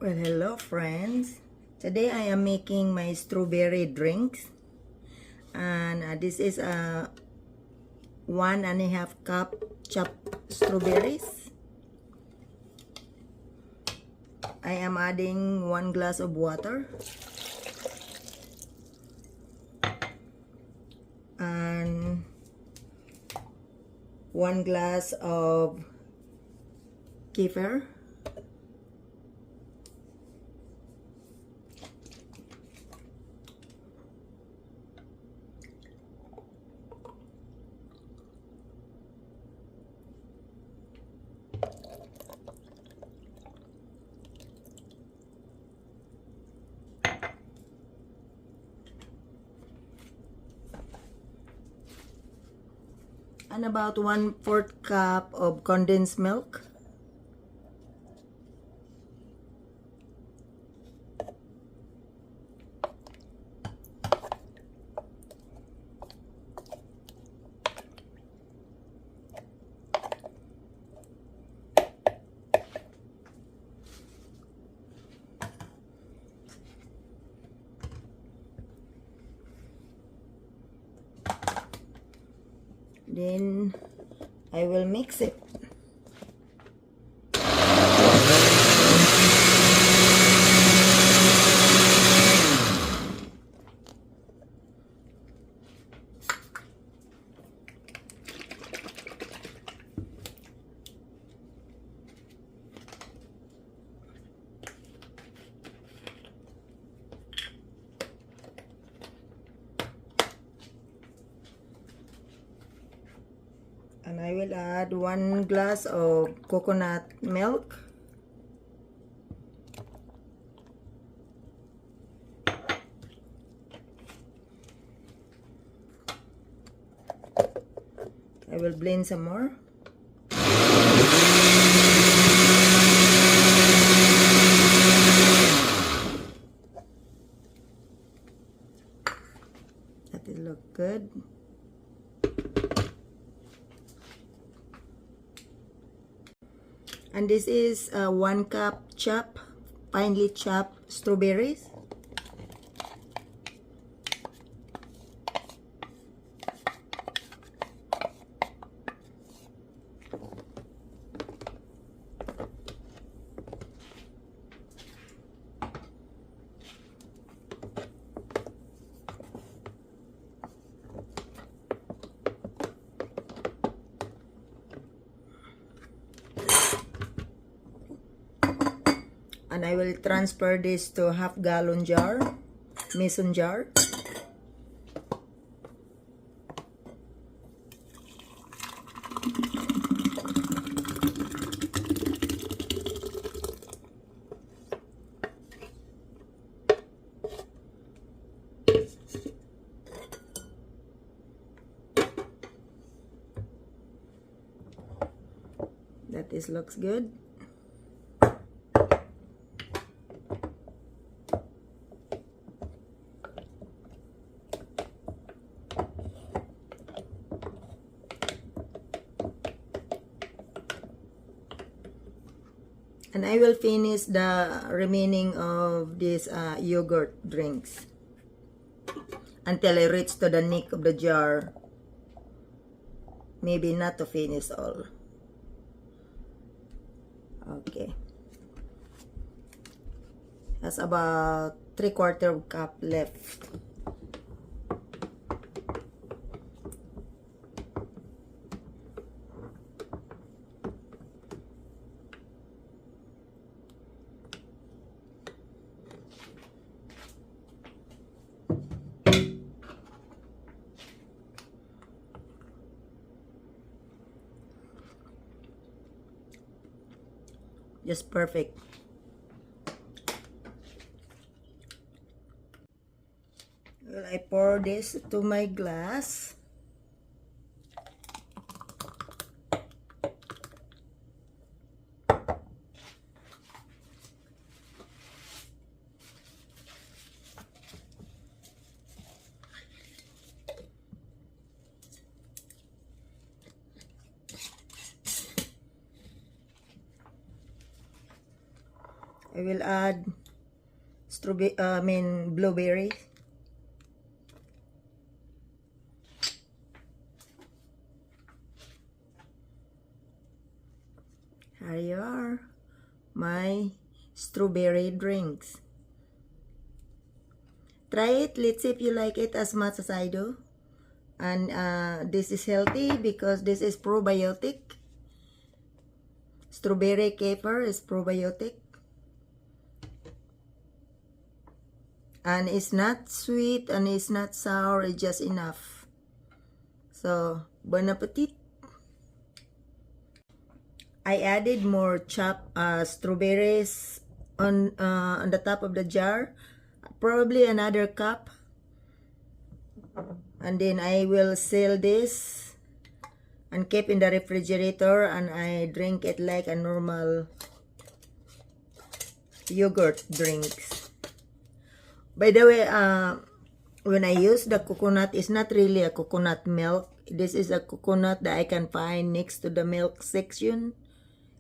Well, hello friends. Today I am making my strawberry drinks, and this is a 1.5 cup chopped strawberries. I am adding 1 glass of water and 1 glass of kefir. And about 1/4 cup of condensed milk. Then I will mix it. And I will add 1 glass of coconut milk. I will blend some more. That will look good. And this is 1 cup finely chopped strawberries. And I will transfer this to half-gallon jar, mason jar. That looks good. And I will finish the remaining of these yogurt drinks until I reach to the neck of the jar. Maybe not to finish all. Okay. That's about 3/4 cup left. Just perfect. Well, I pour this to my glass. I will add blueberry. Here you are, my strawberry drinks. Try it. Let's see if you like it as much as I do. And this is healthy because this is probiotic. Strawberry kefir is probiotic. And it's not sweet and it's not sour. It's just enough. So, bon appetit. I added more chopped strawberries on the top of the jar. Probably another cup. And then I will seal this and keep in the refrigerator, and I drink it like a normal yogurt drinks. By the way, when I use the coconut, it's not really a coconut milk. This is a coconut that I can find next to the milk section.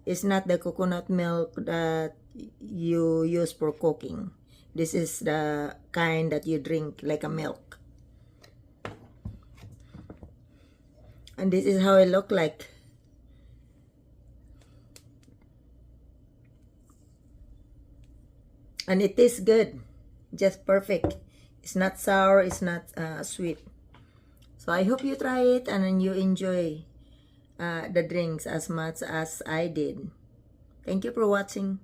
It's not the coconut milk that you use for cooking. This is the kind that you drink like a milk. And this is how it look like. And it tastes good. Just perfect. It's not sour, it's not sweet. So I hope you try it and you enjoy the drinks as much as I did. Thank you for watching.